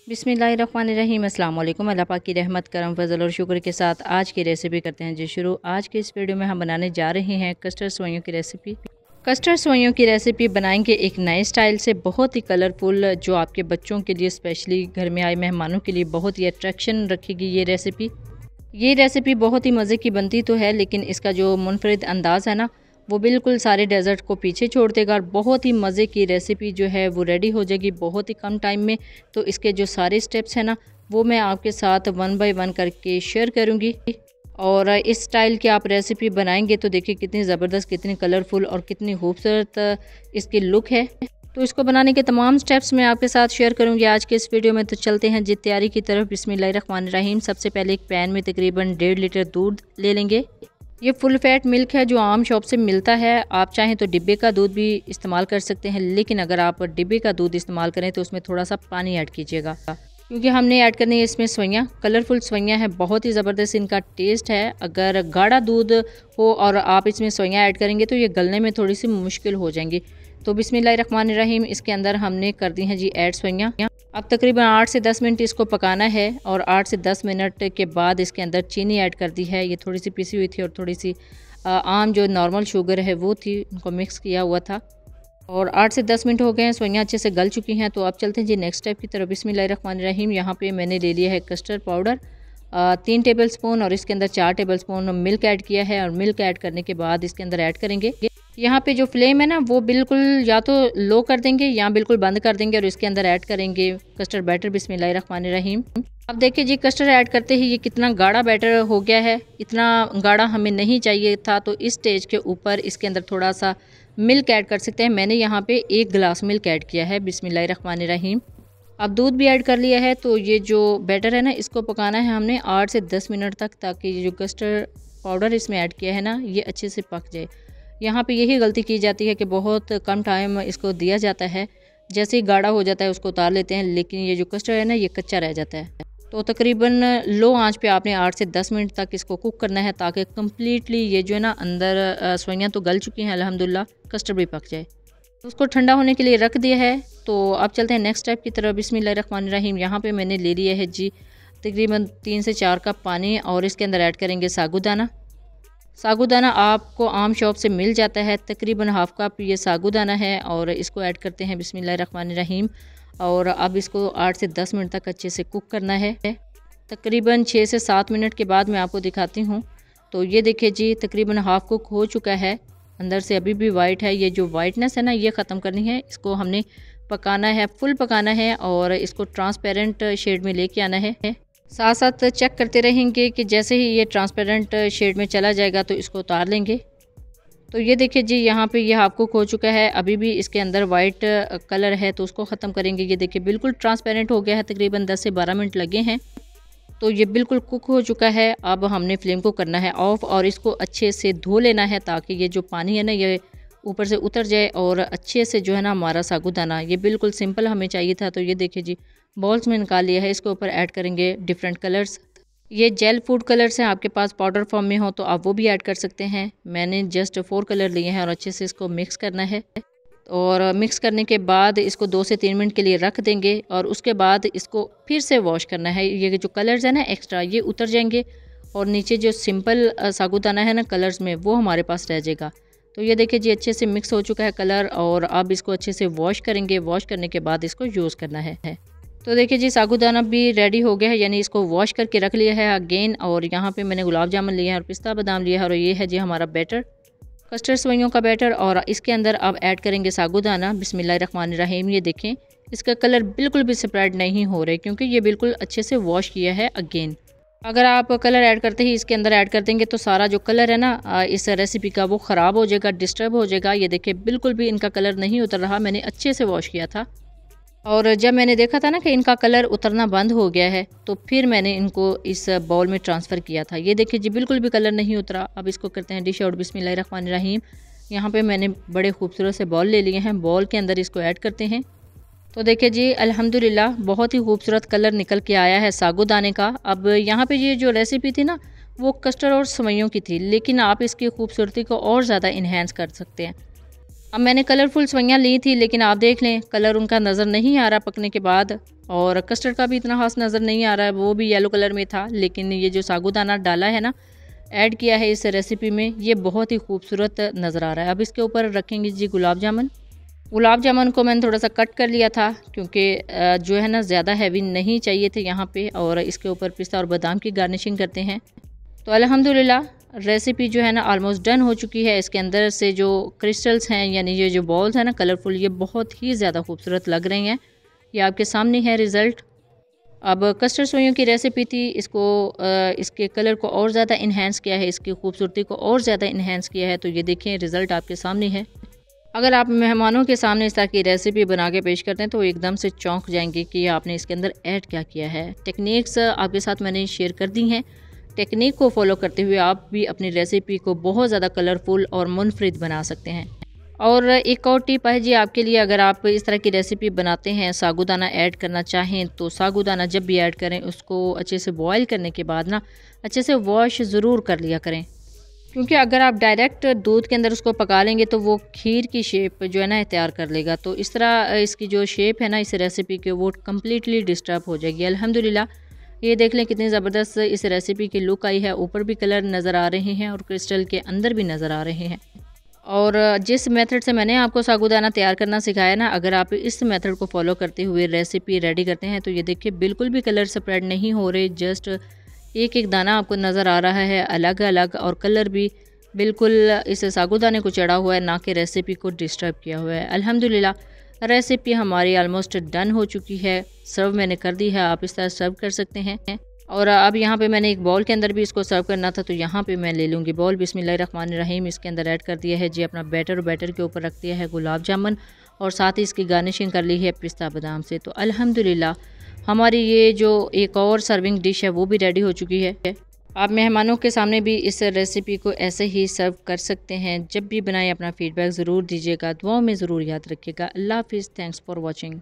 बिस्मिल्लाहिर्रहमानिर्रहीम। अस्सलाम वालेकुम। अल्लाह पाक की रहमत करम फजल और शुक्र के साथ आज की रेसिपी करते हैं जी शुरू। आज के इस वीडियो में हम बनाने जा रहे हैं कस्टर्ड सेवइयों की रेसिपी। कस्टर्ड सेवइयों की रेसिपी बनाएंगे एक नए स्टाइल से, बहुत ही कलरफुल, जो आपके बच्चों के लिए, स्पेशली घर में आए मेहमानों के लिए बहुत ही अट्रैक्शन रखेगी ये रेसिपी। ये रेसिपी बहुत ही मज़े की बनती तो है, लेकिन इसका जो मुनफरिद अंदाज़ है ना, वो बिल्कुल सारे डेज़र्ट को पीछे छोड़ देगा और बहुत ही मज़े की रेसिपी जो है वो रेडी हो जाएगी बहुत ही कम टाइम में। तो इसके जो सारे स्टेप्स हैं ना, वो मैं आपके साथ वन बाय वन करके शेयर करूँगी। और इस स्टाइल की आप रेसिपी बनाएंगे तो देखिए कितनी ज़बरदस्त, कितनी कलरफुल और कितनी खूबसूरत इसकी लुक है। तो इसको बनाने के तमाम स्टेप्स मैं आपके साथ शेयर करूंगी आज के इस वीडियो में। तो चलते हैं जी तैयारी की तरफ। बिस्मिल्लाहिर्रहमानिर्रहीम। सबसे पहले एक पैन में तकरीबन 1.5 लीटर दूध ले लेंगे। ये फुल फैट मिल्क है जो आम शॉप से मिलता है। आप चाहें तो डिब्बे का दूध भी इस्तेमाल कर सकते हैं, लेकिन अगर आप डिब्बे का दूध इस्तेमाल करें तो उसमें थोड़ा सा पानी ऐड कीजिएगा, क्योंकि हमने ऐड करनी है इसमें सेवइयाँ। कलरफुल सेवइयाँ हैं, बहुत ही ज़बरदस्त इनका टेस्ट है। अगर गाढ़ा दूध हो और आप इसमें सेवइयाँ ऐड करेंगे तो ये गलने में थोड़ी सी मुश्किल हो जाएंगी। तो बिस्मिल्लाहिर्रहमानिर्रहीम, इसके अंदर हमने कर दी हैं जी ऐड सेवइयाँ। अब तकरीबन 8 से 10 मिनट इसको पकाना है और 8 से 10 मिनट के बाद इसके अंदर चीनी ऐड कर दी है। ये थोड़ी सी पिसी हुई थी और थोड़ी सी आम जो नॉर्मल शुगर है वो थी, उनको मिक्स किया हुआ था। और 8 से 10 मिनट हो गए हैं, सेवइयाँ अच्छे से गल चुकी हैं। तो अब चलते हैं जी नेक्स्ट स्टेप की तरफ। बिस्मिल्लाहिर्रहमानिर्रहीम। यहाँ पे मैंने ले लिया है कस्टर्ड पाउडर 3 टेबल स्पून और इसके अंदर 4 टेबल स्पून मिल्क ऐड किया है। और मिल्क ऐड करने के बाद इसके अंदर ऐड करेंगे, यहाँ पे जो फ्लेम है ना वो बिल्कुल या तो लो कर देंगे या बिल्कुल बंद कर देंगे और इसके अंदर ऐड करेंगे कस्टर्ड बैटर। बिस्मिल्लाहिर्रहमानिर्रहीम। अब देखिए जी कस्टर्ड ऐड करते ही ये कितना गाढ़ा बैटर हो गया है। इतना गाढ़ा हमें नहीं चाहिए था, तो इस स्टेज के ऊपर इसके अंदर थोड़ा सा मिल्क ऐड कर सकते हैं। मैंने यहाँ पे 1 गिलास मिल्क ऐड किया है। बिस्मिल्लाहिर्रहमानिर्रहीम। अब दूध भी ऐड कर लिया है। तो ये जो बैटर है ना, इसको पकाना है हमने 8 से 10 मिनट तक, ताकि ये जो कस्टर्ड पाउडर इसमें ऐड किया है ना, ये अच्छे से पक जाए। यहाँ पे यही गलती की जाती है कि बहुत कम टाइम इसको दिया जाता है, जैसे ही गाढ़ा हो जाता है उसको उतार लेते हैं, लेकिन ये जो कस्टर्ड है ना ये कच्चा रह जाता है। तो तकरीबन लो आंच पे आपने 8 से 10 मिनट तक इसको कुक करना है, ताकि कम्प्लीटली ये जो है ना अंदर सेवइयाँ तो गल चुकी हैं अल्हम्दुलिल्लाह, कस्टर्ड भी पक जाए। तो उसको ठंडा होने के लिए रख दिया है। तो अब चलते हैं नेक्स्ट स्टेप की तरफ। बिस्मिल्लाहिर्रहमानिर्रहीम। यहाँ पे मैंने ले लिया है जी तकरीबन 3 से 4 कप पानी और इसके अंदर ऐड करेंगे साबूदाना। साबूदाना आपको आम शॉप से मिल जाता है, तकरीबन हाफ़ कप ये साबूदाना है और इसको ऐड करते हैं। बिस्मिल्लाहिर्रहमानिर्रहीम। और अब इसको 8 से 10 मिनट तक अच्छे से कुक करना है। तकरीबन 6 से 7 मिनट के बाद मैं आपको दिखाती हूँ। तो ये देखिए जी तकरीबन हाफ़ कुक हो चुका है, अंदर से अभी भी वाइट है। ये जो वाइटनेस है ना ये ख़त्म करनी है, इसको हमने पकाना है, फुल पकाना है और इसको ट्रांसपेरेंट शेड में लेके आना है। साथ साथ चेक करते रहेंगे कि जैसे ही ये ट्रांसपेरेंट शेड में चला जाएगा तो इसको उतार लेंगे। तो ये देखिए जी यहाँ पे ये हाफ कुक हो चुका है, अभी भी इसके अंदर वाइट कलर है, तो उसको ख़त्म करेंगे। ये देखिए बिल्कुल ट्रांसपेरेंट हो गया है, तकरीबन 10 से 12 मिनट लगे हैं। तो ये बिल्कुल कुक हो चुका है। अब हमने फ्लेम को करना है ऑफ़ और इसको अच्छे से धो लेना है, ताकि ये जो पानी है ना ये ऊपर से उतर जाए और अच्छे से जो है ना हमारा साबूदाना, ये बिल्कुल सिंपल हमें चाहिए था। तो ये देखिए जी बॉल्स में निकाल लिया है। इसके ऊपर ऐड करेंगे डिफरेंट कलर्स। ये जेल फूड कलर्स हैं, आपके पास पाउडर फॉर्म में हो तो आप वो भी ऐड कर सकते हैं। मैंने जस्ट 4 कलर लिए हैं और अच्छे से इसको मिक्स करना है। और मिक्स करने के बाद इसको 2 से 3 मिनट के लिए रख देंगे और उसके बाद इसको फिर से वॉश करना है। ये जो कलर्स हैं ना एक्स्ट्रा, ये उतर जाएंगे और नीचे जो सिंपल साबूदाना है ना कलर्स में, वो हमारे पास रह जाएगा। तो ये देखिए जी अच्छे से मिक्स हो चुका है कलर और अब इसको अच्छे से वॉश करेंगे। वॉश करने के बाद इसको यूज़ करना है। तो देखिए जी साबूदाना भी रेडी हो गया है, यानी इसको वॉश करके रख लिया है अगेन। और यहाँ पे मैंने गुलाब जामुन लिए हैं और पिस्ता बादाम लिया है और ये है जी हमारा बैटर, कस्टर्ड सेवइयों का बैटर। और इसके अंदर अब ऐड करेंगे साबूदाना। बिस्मिल्लाहिर्रहमानिर्रहीम। ये देखें इसका कलर बिल्कुल भी स्प्रेड नहीं हो रहा, क्योंकि ये बिल्कुल अच्छे से वॉश किया है अगेन। अगर आप कलर ऐड करते ही इसके अंदर ऐड कर देंगे तो सारा जो कलर है ना इस रेसिपी का वो ख़राब हो जाएगा, डिस्टर्ब हो जाएगा। ये देखिए बिल्कुल भी इनका कलर नहीं उतर रहा, मैंने अच्छे से वॉश किया था। और जब मैंने देखा था ना कि इनका कलर उतरना बंद हो गया है, तो फिर मैंने इनको इस बाउल में ट्रांसफ़र किया था। ये देखिए जी बिल्कुल भी कलर नहीं उतरा। अब इसको करते हैं डिश आउट। बिस्मिल्लाहिर्रहमानिर्रहीम। यहाँ पे मैंने बड़े खूबसूरत से बॉल ले लिए हैं, बॉल के अंदर इसको ऐड करते हैं। तो देखिए जी अल्हम्दुलिल्लाह बहुत ही खूबसूरत कलर निकल के आया है साबूदाने का। अब यहाँ पे ये जो रेसिपी थी ना वो कस्टर्ड और सेवइयों की थी, लेकिन आप इसकी खूबसूरती को और ज़्यादा इन्हेंस कर सकते हैं। अब मैंने कलरफुल सेवइयाँ ली थी, लेकिन आप देख लें कलर उनका नज़र नहीं आ रहा पकने के बाद, और कस्टर्ड का भी इतना खास नज़र नहीं आ रहा है, वो भी येलो कलर में था। लेकिन ये जो साबूदाना डाला है ना, ऐड किया है इस रेसिपी में, ये बहुत ही खूबसूरत नज़र आ रहा है। अब इसके ऊपर रखेंगे जी गुलाब जामुन। गुलाब जामुन को मैंने थोड़ा सा कट कर लिया था, क्योंकि जो है ना ज़्यादा हैवी नहीं चाहिए थे यहाँ पे। और इसके ऊपर पिस्ता और बादाम की गार्निशिंग करते हैं। तो अल्हम्दुलिल्लाह रेसिपी जो है ना ऑलमोस्ट डन हो चुकी है। इसके अंदर से जो क्रिस्टल्स हैं, यानी ये जो बॉल्स हैं ना कलरफुल, ये बहुत ही ज़्यादा खूबसूरत लग रही हैं। ये आपके सामने है रिज़ल्ट। अब कस्टर्ड सेवइयों की रेसिपी थी, इसके कलर को और ज़्यादा इन्हेंस किया है, इसकी खूबसूरती को और ज़्यादा इन्हेंस किया है। तो ये देखें रिज़ल्ट आपके सामने है। अगर आप मेहमानों के सामने इस तरह की रेसिपी बना के पेश करते हैं तो एकदम से चौंक जाएंगे कि आपने इसके अंदर ऐड क्या किया है। टेक्निक्स आपके साथ मैंने शेयर कर दी हैं। टेक्निक को फॉलो करते हुए आप भी अपनी रेसिपी को बहुत ज़्यादा कलरफुल और मुनफरिद बना सकते हैं। और एक और टिप है जी आपके लिए, अगर आप इस तरह की रेसिपी बनाते हैं, साबूदाना ऐड करना चाहें तो साबूदाना जब भी ऐड करें उसको अच्छे से बॉयल करने के बाद ना अच्छे से वॉश ज़रूर कर लिया करें। क्योंकि अगर आप डायरेक्ट दूध के अंदर उसको पका लेंगे तो वो खीर की शेप जो है ना तैयार कर लेगा। तो इस तरह इसकी जो शेप है ना इस रेसिपी की, वो कम्प्लीटली डिस्टर्ब हो जाएगी। अल्हम्दुलिल्लाह ये देख लें कितनी ज़बरदस्त इस रेसिपी की लुक आई है। ऊपर भी कलर नज़र आ रहे हैं और क्रिस्टल के अंदर भी नज़र आ रहे हैं। और जिस मेथड से मैंने आपको साबूदाना तैयार करना सिखाया ना, अगर आप इस मेथड को फॉलो करते हुए रेसिपी रेडी करते हैं तो ये देखिए बिल्कुल भी कलर स्प्रेड नहीं हो रहे। जस्ट एक एक दाना आपको नज़र आ रहा है अलग अलग, और कलर भी बिल्कुल इस साबूदाने को चढ़ा हुआ है, ना कि रेसिपी को डिस्टर्ब किया हुआ है। अल्हम्दुलिल्लाह रेसिपी हमारी ऑलमोस्ट डन हो चुकी है। सर्व मैंने कर दी है, आप इस तरह सर्व कर सकते हैं। और अब यहाँ पे मैंने एक बाउल के अंदर भी इसको सर्व करना था, तो यहाँ पे मैं ले लूँगी बाउल। बिस्मिल्लाहिर्रहमानिर्रहीम इसके अंदर ऐड कर दिया है जी अपना बैटर, और बैटर के ऊपर रख दिया है गुलाब जामुन, और साथ ही इसकी गार्निशिंग कर ली है पिस्ता बादाम से। तो अल्हम्दुलिल्लाह हमारी ये जो एक और सर्विंग डिश है वो भी रेडी हो चुकी है। आप मेहमानों के सामने भी इस रेसिपी को ऐसे ही सर्व कर सकते हैं। जब भी बनाएं अपना फीडबैक ज़रूर दीजिएगा, दुआओं में ज़रूर याद रखिएगा। अल्लाह हाफिज़, थैंक्स फॉर वॉचिंग।